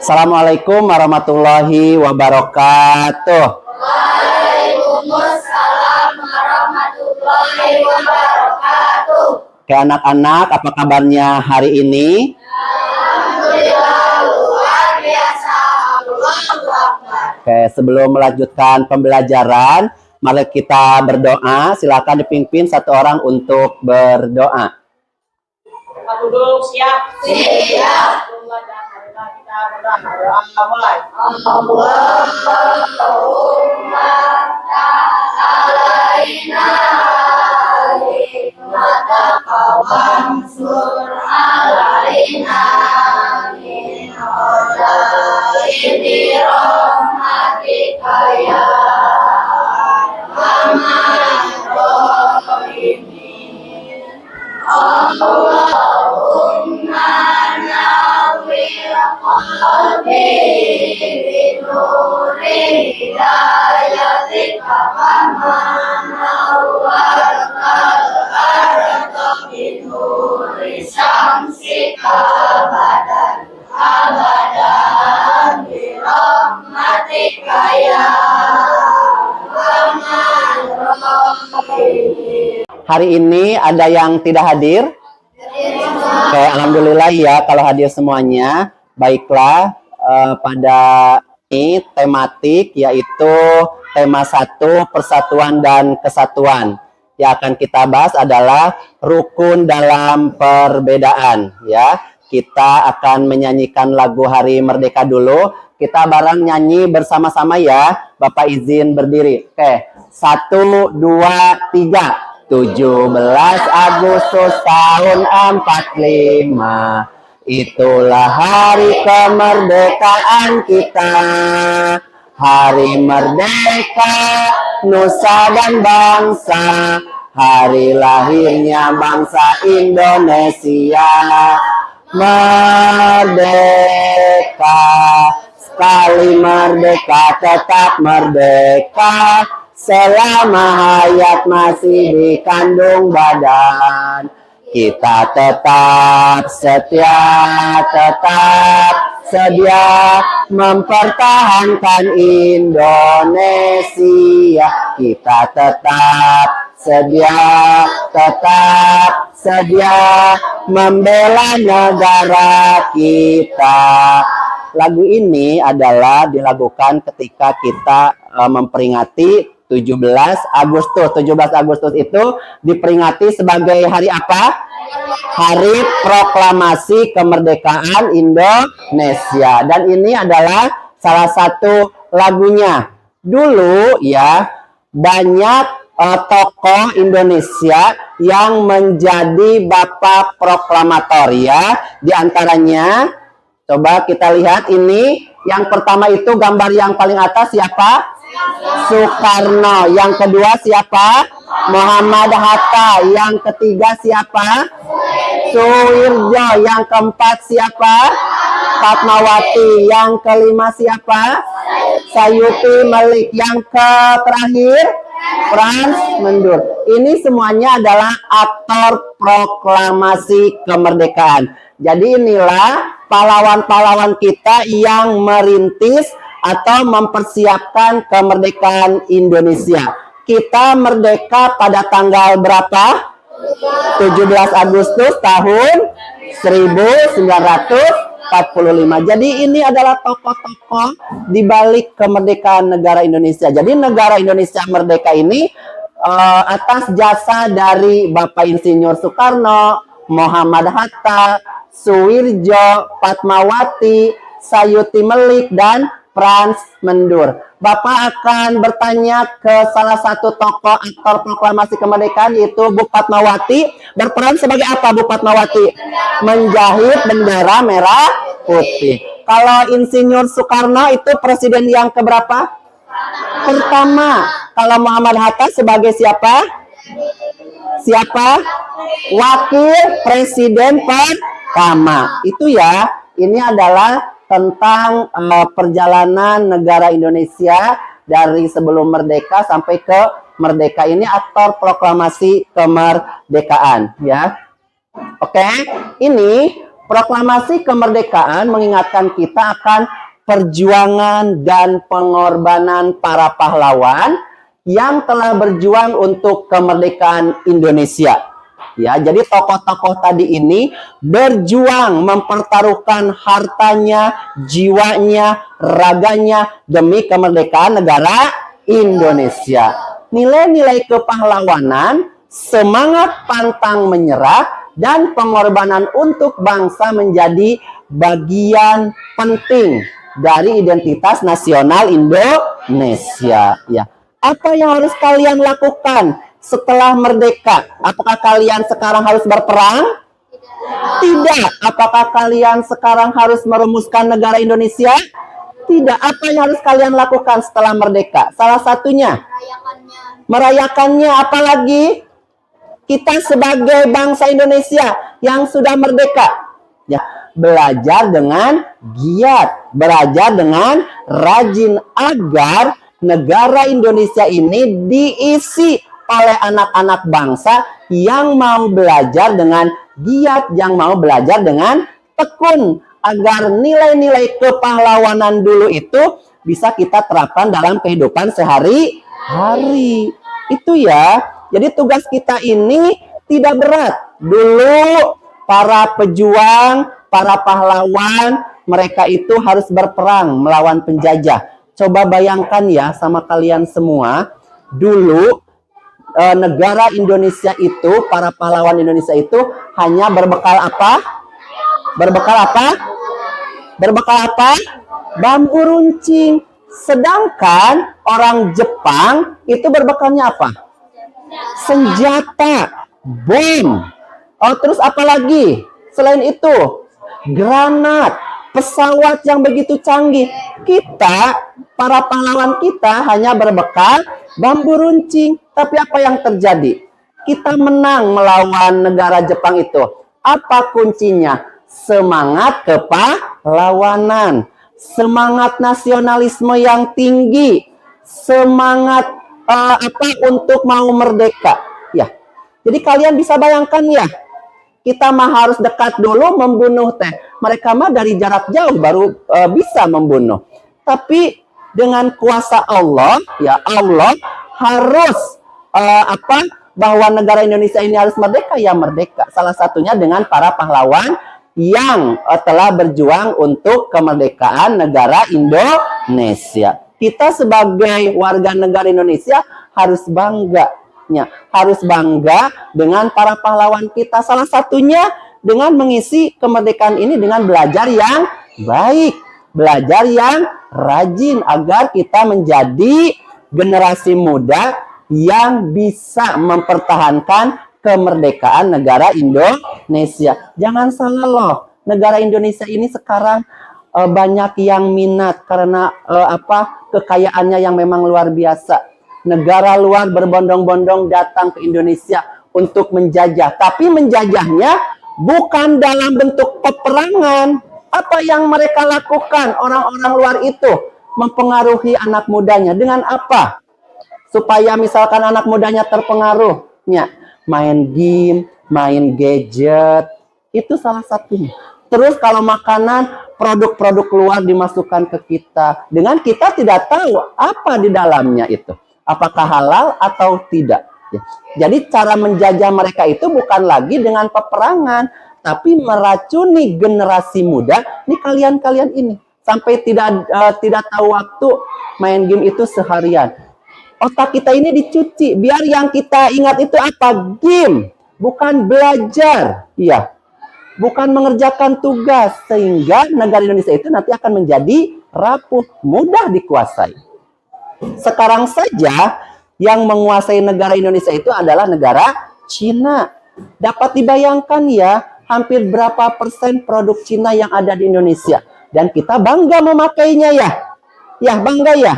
Assalamualaikum warahmatullahi wabarakatuh. Waalaikumsalam warahmatullahi wabarakatuh. Oke anak-anak, apa kabarnya hari ini? Alhamdulillah luar biasa. Allahu Akbar. Oke, sebelum melanjutkan pembelajaran, mari kita berdoa. Silakan dipimpin satu orang untuk berdoa. Duduk siap. Siap. Kita berdoa mulai. Allahumma ta'alaina hikmataka wansur alaina min hadaini rahmatika ya arhamar rahimin. Allahumma nawwir qalbi binuri hidayatika kama nawwartal arda binuri syamsika abadan abadan birahmatika ya arhamar rahimin. Hari ini ada yang tidak hadir? Oke, alhamdulillah ya kalau hadir semuanya. Baiklah, pada ini tematik yaitu tema 1 persatuan dan kesatuan. Yang akan kita bahas adalah rukun dalam perbedaan ya. Kita akan menyanyikan lagu Hari Merdeka dulu. Kita bareng nyanyi bersama-sama ya. Bapak izin berdiri. Oke, 1 2 3. 17 Agustus tahun 45, itulah hari kemerdekaan kita. Hari merdeka, nusa dan bangsa, hari lahirnya bangsa Indonesia. Merdeka, sekali merdeka tetap merdeka. Selama hayat masih dikandung badan, kita tetap setia, tetap sedia mempertahankan Indonesia. Kita tetap sedia membela negara kita. Lagu ini adalah dilakukan ketika kita memperingati 17 Agustus. 17 Agustus itu diperingati sebagai hari apa? Hari Proklamasi Kemerdekaan Indonesia. Dan ini adalah salah satu lagunya. Dulu ya, banyak tokoh Indonesia yang menjadi bapak proklamator ya. Di antaranya, coba kita lihat ini. Yang pertama itu gambar yang paling atas siapa? Soekarno. Yang kedua siapa? Muhammad Hatta. Yang ketiga siapa? Suwirjo. Yang keempat siapa? Fatmawati. Yang kelima siapa? Sayuti Melik. Yang terakhir Frans Mendur. Ini semuanya adalah aktor proklamasi kemerdekaan. Jadi inilah pahlawan-pahlawan kita yang merintis atau mempersiapkan kemerdekaan Indonesia. Kita merdeka pada tanggal berapa? 17 Agustus tahun 1945. Jadi ini adalah tokoh-tokoh di balik kemerdekaan negara Indonesia. Jadi negara Indonesia merdeka ini atas jasa dari Bapak Insinyur Soekarno, Muhammad Hatta, Suwirjo, Fatmawati, Sayuti Melik, dan Frans Mendur. Bapak akan bertanya ke salah satu tokoh aktor proklamasi kemerdekaan, yaitu Bu Fatmawati. Berperan sebagai apa Bu Fatmawati? Menjahit bendera merah putih. Kalau Insinyur Soekarno itu presiden yang keberapa? Pertama. Kalau Muhammad Hatta sebagai siapa? Siapa? Wakil presiden pertama. Itu ya. Ini adalah tentang perjalanan negara Indonesia dari sebelum merdeka sampai ke merdeka. Ini aktor proklamasi kemerdekaan ya. Oke, ini Proklamasi kemerdekaan mengingatkan kita akan perjuangan dan pengorbanan para pahlawan yang telah berjuang untuk kemerdekaan Indonesia. Ya, jadi tokoh-tokoh tadi ini berjuang mempertaruhkan hartanya, jiwanya, raganya demi kemerdekaan negara Indonesia. Nilai-nilai kepahlawanan, semangat pantang menyerah, dan pengorbanan untuk bangsa menjadi bagian penting dari identitas nasional Indonesia. Ya. Apa yang harus kalian lakukan setelah merdeka? Apakah kalian sekarang harus berperang? Tidak. Apakah kalian sekarang harus merumuskan negara Indonesia? Tidak. Apa yang harus kalian lakukan setelah merdeka? Salah satunya merayakannya. Apalagi kita sebagai bangsa Indonesia yang sudah merdeka, ya, belajar dengan giat, belajar dengan rajin agar negara Indonesia ini diisi oleh anak-anak bangsa yang mau belajar dengan giat, yang mau belajar dengan tekun, agar nilai-nilai kepahlawanan dulu itu bisa kita terapkan dalam kehidupan sehari-hari. Itu ya. Jadi tugas kita ini tidak berat. Dulu para pejuang, para pahlawan, mereka itu harus berperang melawan penjajah. Coba bayangkan ya sama kalian semua, dulu negara Indonesia itu, para pahlawan Indonesia itu hanya berbekal apa? Berbekal apa? Berbekal apa? Bambu runcing. Sedangkan orang Jepang itu berbekalnya apa? Senjata, bom. Oh, terus apa lagi? Selain itu, granat, pesawat yang begitu canggih. Kita, para pahlawan kita hanya berbekal bambu runcing. Tapi apa yang terjadi? Kita menang melawan negara Jepang itu. Apa kuncinya? Semangat kepahlawanan, semangat nasionalisme yang tinggi, semangat untuk mau merdeka. Ya, jadi kalian bisa bayangkan ya, kita mah harus dekat dulu membunuh teh. Mereka mah dari jarak jauh baru bisa membunuh. Tapi dengan kuasa Allah, ya Allah harus bahwa negara Indonesia ini harus merdeka, ya merdeka. Salah satunya dengan para pahlawan yang telah berjuang untuk kemerdekaan negara Indonesia. Kita sebagai warga negara Indonesia harus bangga, ya, harus bangga dengan para pahlawan kita. Salah satunya dengan mengisi kemerdekaan ini dengan belajar yang baik, belajar yang rajin agar kita menjadi generasi muda yang bisa mempertahankan kemerdekaan negara Indonesia. Jangan salah loh, negara Indonesia ini sekarang banyak yang minat karena kekayaannya yang memang luar biasa. Negara luar berbondong-bondong datang ke Indonesia untuk menjajah. Tapi menjajahnya bukan dalam bentuk peperangan. Apa yang mereka lakukan orang-orang luar itu? Mempengaruhi anak mudanya. Dengan apa? Supaya misalkan anak mudanya terpengaruh. Ya, main game, main gadget. Itu salah satunya. Terus kalau makanan, produk-produk luar dimasukkan ke kita. Dengan kita tidak tahu apa di dalamnya itu. Apakah halal atau tidak. Ya. Jadi cara menjajah mereka itu bukan lagi dengan peperangan. Tapi meracuni generasi muda. Ini kalian-kalian ini. Sampai tidak tahu waktu main game itu seharian. Otak kita ini dicuci. Biar yang kita ingat itu apa? Game. Bukan belajar. Iya. Bukan mengerjakan tugas. Sehingga negara Indonesia itu nanti akan menjadi rapuh. Mudah dikuasai. Sekarang saja yang menguasai negara Indonesia itu adalah negara Cina. Dapat dibayangkan ya, hampir berapa persen produk Cina yang ada di Indonesia. Dan kita bangga memakainya ya. Ya, bangga ya.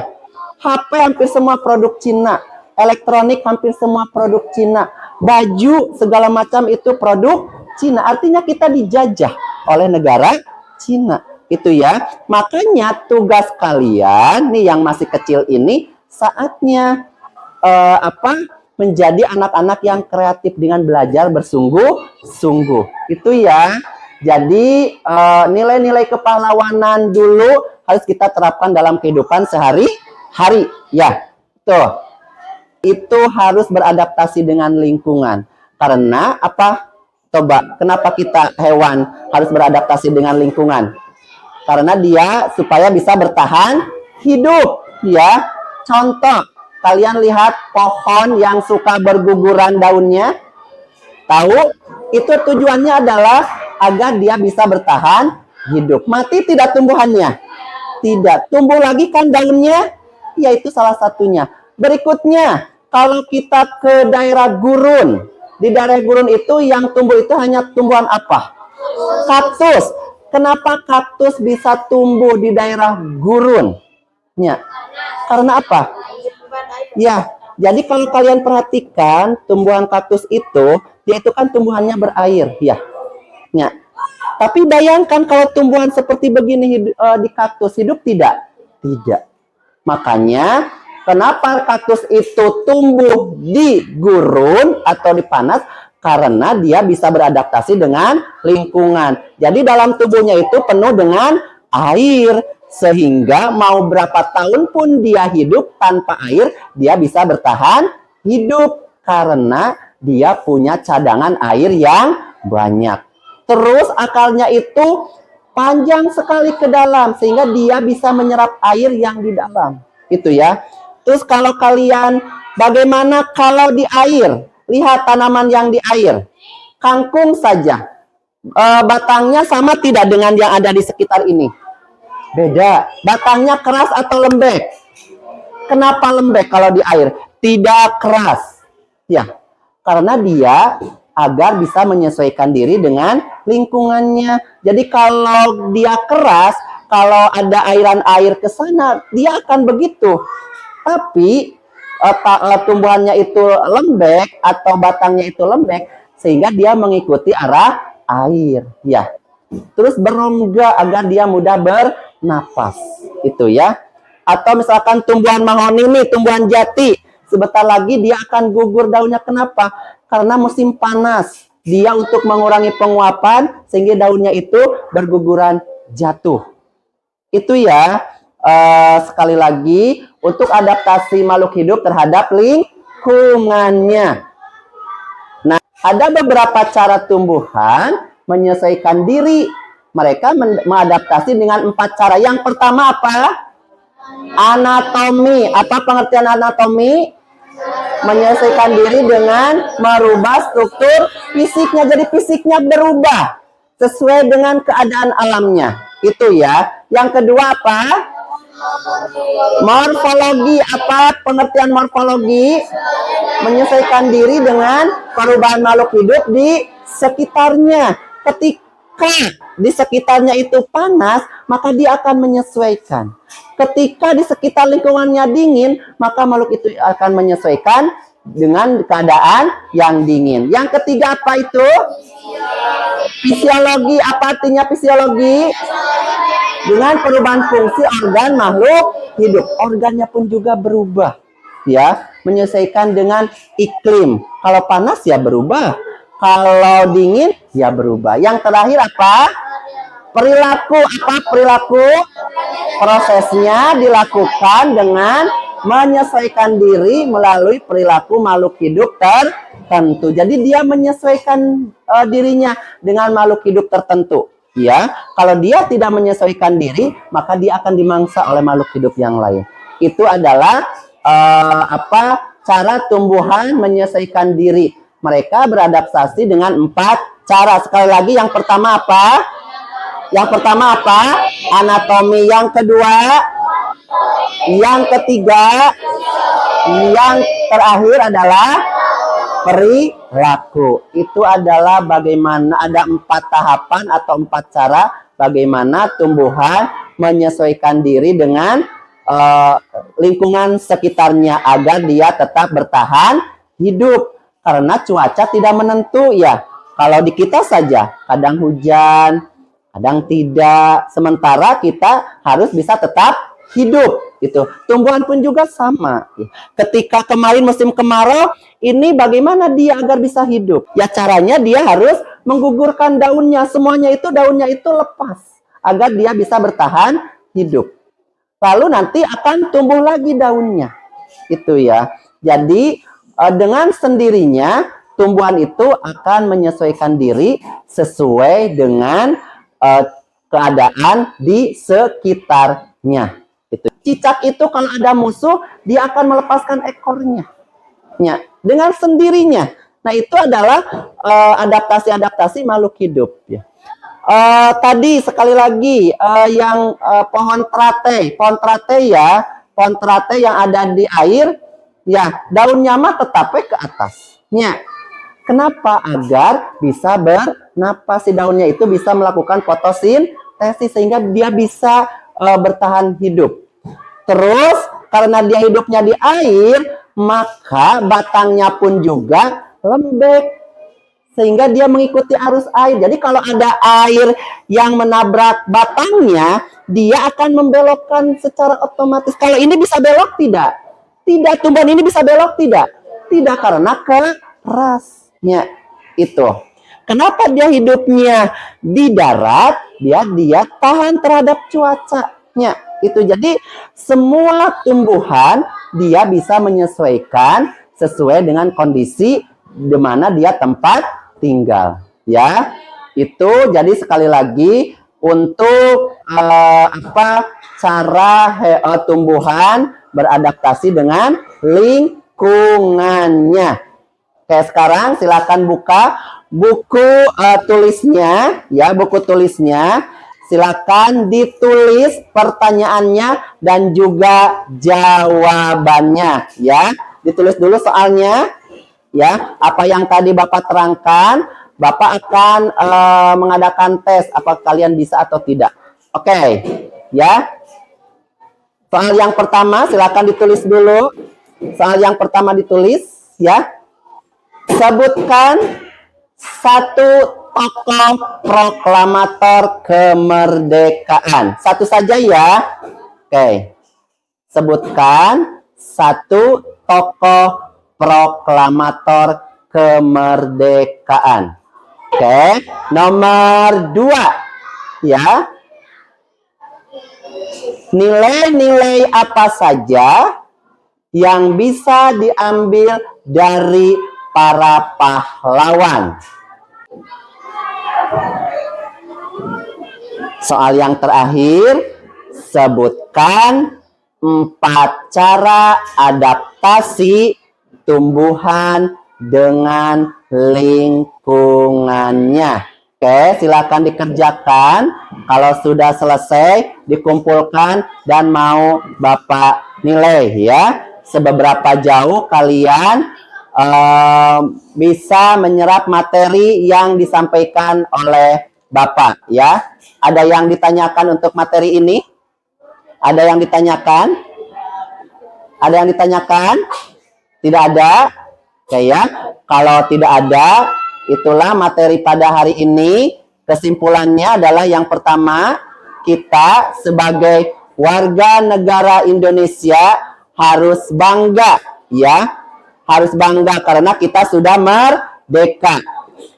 HP hampir semua produk Cina. Elektronik hampir semua produk Cina. Baju segala macam itu produk Cina. Artinya kita dijajah oleh negara Cina. Itu ya. Makanya tugas kalian nih yang masih kecil ini saatnya menjadi anak-anak yang kreatif dengan belajar bersungguh-sungguh. Itu ya. Jadi nilai-nilai kepahlawanan dulu harus kita terapkan dalam kehidupan sehari-hari. Ya, tuh. Itu harus beradaptasi dengan lingkungan. Karena apa? Coba, kenapa kita hewan harus beradaptasi dengan lingkungan? Karena dia supaya bisa bertahan hidup. Ya, contoh, kalian lihat pohon yang suka berguguran daunnya. Tahu? Itu tujuannya adalah agar dia bisa bertahan hidup. Mati tidak tumbuhannya? Tidak. Tumbuh lagi kan daunnya? Ya, itu salah satunya. Berikutnya, kalau kita ke daerah gurun. Di daerah gurun itu yang tumbuh itu hanya tumbuhan apa? Kaktus. Kenapa kaktus bisa tumbuh di daerah gurun? Ya. Karena apa? Ya, jadi kalau kalian perhatikan tumbuhan kaktus itu, dia itu kan tumbuhannya berair, ya. Ya. Tapi bayangkan kalau tumbuhan seperti begini di kaktus hidup tidak? Tidak. Makanya kenapa kaktus itu tumbuh di gurun atau di panas? Karena dia bisa beradaptasi dengan lingkungan. Jadi dalam tubuhnya itu penuh dengan air. Sehingga mau berapa tahun pun dia hidup tanpa air, dia bisa bertahan hidup. Karena dia punya cadangan air yang banyak. Terus akalnya itu panjang sekali ke dalam. Sehingga dia bisa menyerap air yang di dalam. Itu ya. Terus kalau kalian, bagaimana kalau di air? Lihat tanaman yang di air. Kangkung saja. Batangnya sama tidak dengan yang ada di sekitar ini? Beda. Batangnya keras atau lembek? Kenapa lembek kalau di air? Tidak keras. Ya, karena dia agar bisa menyesuaikan diri dengan lingkungannya. Jadi kalau dia keras, kalau ada airan air ke sana, dia akan begitu. Tapi tumbuhannya itu lembek atau batangnya itu lembek, sehingga dia mengikuti arah air. Ya. Terus berongga agar dia mudah bernapas. Itu ya. Atau misalkan tumbuhan mahoni nih, tumbuhan jati. Sebentar lagi dia akan gugur daunnya. Kenapa? Karena musim panas. Dia untuk mengurangi penguapan sehingga daunnya itu berguguran jatuh. Itu ya. Sekali lagi untuk adaptasi makhluk hidup terhadap lingkungannya. Nah, ada beberapa cara tumbuhan menyesuaikan diri. Mereka mengadaptasi dengan 4 cara. Yang pertama apa? Anatomi. Apa pengertian anatomi? Menyesuaikan diri dengan merubah struktur fisiknya. Jadi fisiknya berubah sesuai dengan keadaan alamnya. Itu ya. Yang kedua apa? Morfologi. Apa pengertian morfologi? Menyesuaikan diri dengan perubahan makhluk hidup di sekitarnya. Ketika di sekitarnya itu panas, maka dia akan menyesuaikan. Ketika di sekitar lingkungannya dingin, maka makhluk itu akan menyesuaikan dengan keadaan yang dingin. Yang ketiga apa itu? Fisiologi. Apa artinya fisiologi? Dengan perubahan fungsi organ makhluk hidup. Organnya pun juga berubah. Ya, menyesuaikan dengan iklim. Kalau panas ya berubah. Kalau dingin ya berubah. Yang terakhir apa? Perilaku. Apa perilaku? Prosesnya dilakukan dengan menyesuaikan diri melalui perilaku makhluk hidup tertentu. Jadi dia menyesuaikan dirinya dengan makhluk hidup tertentu. Ya, kalau dia tidak menyesuaikan diri, maka dia akan dimangsa oleh makhluk hidup yang lain. Itu adalah cara tumbuhan menyesuaikan diri. Mereka beradaptasi dengan 4 cara. Sekali lagi, yang pertama apa? Yang pertama apa? Anatomi. Yang kedua, yang ketiga, yang terakhir adalah perilaku. Itu adalah bagaimana ada 4 tahapan atau 4 cara bagaimana tumbuhan menyesuaikan diri dengan lingkungan sekitarnya agar dia tetap bertahan hidup. Karena cuaca tidak menentu ya. Kalau di kita saja kadang hujan, kadang tidak. Sementara kita harus bisa tetap hidup. Itu tumbuhan pun juga sama. Ketika kemarin musim kemarau, ini bagaimana dia agar bisa hidup? Ya caranya dia harus menggugurkan daunnya, semuanya itu daunnya itu lepas agar dia bisa bertahan hidup. Lalu nanti akan tumbuh lagi daunnya. Itu ya. Jadi dengan sendirinya tumbuhan itu akan menyesuaikan diri sesuai dengan keadaan di sekitarnya. Itu. Cicak itu kalau ada musuh, dia akan melepaskan ekornya. Ya, dengan sendirinya. Nah, itu adalah adaptasi-adaptasi makhluk hidup. Ya. Tadi sekali lagi yang pohon trate ya, pohon trate yang ada di air, ya daunnya mah tetap ke atasnya. Kenapa? Agar bisa bernapas, si daunnya itu bisa melakukan fotosintesis sehingga dia bisa bertahan hidup. Terus karena dia hidupnya di air, maka batangnya pun juga lembek sehingga dia mengikuti arus air. Jadi kalau ada air yang menabrak batangnya, dia akan membelokkan secara otomatis. Kalau ini bisa belok tidak? Tidak. Tumbuhan ini bisa belok tidak? Tidak, karena kerasnya itu. Kenapa dia hidupnya di darat? Dia tahan terhadap cuacanya. Itu jadi semua tumbuhan dia bisa menyesuaikan sesuai dengan kondisi di mana dia tempat tinggal, ya. Itu jadi sekali lagi untuk cara tumbuhan beradaptasi dengan lingkungannya. Oke, sekarang silakan buka buku tulisnya, ya, buku tulisnya. Silakan ditulis pertanyaannya dan juga jawabannya, ya. Ditulis dulu soalnya, ya. Apa yang tadi Bapak terangkan, Bapak akan mengadakan tes apakah kalian bisa atau tidak. Oke, ya. Soal yang pertama silakan ditulis dulu. Soal yang pertama ditulis, ya. Sebutkan satu tokoh proklamator kemerdekaan. Satu saja ya. Oke. Sebutkan satu tokoh proklamator kemerdekaan. Oke. Nomor 2. Ya. Nilai-nilai apa saja yang bisa diambil dari para pahlawan? Soal yang terakhir, sebutkan 4 cara adaptasi tumbuhan dengan lingkungannya. Oke, silakan dikerjakan. Kalau sudah selesai, dikumpulkan dan mau Bapak nilai, ya. Seberapa jauh kalian bisa menyerap materi yang disampaikan oleh Bapak, ya. Ada yang ditanyakan untuk materi ini? Ada yang ditanyakan? Ada yang ditanyakan? Tidak ada? Oke, ya. Kalau tidak ada, itulah materi pada hari ini. Kesimpulannya adalah yang pertama, kita sebagai warga negara Indonesia harus bangga, ya. Harus bangga karena kita sudah merdeka.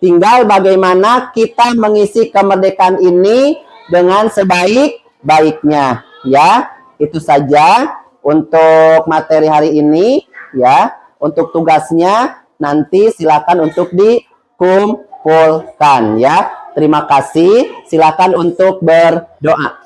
Tinggal bagaimana kita mengisi kemerdekaan ini dengan sebaik-baiknya, ya. Itu saja untuk materi hari ini, ya. Untuk tugasnya nanti silakan untuk dikumpulkan, ya. Terima kasih. Silakan untuk berdoa.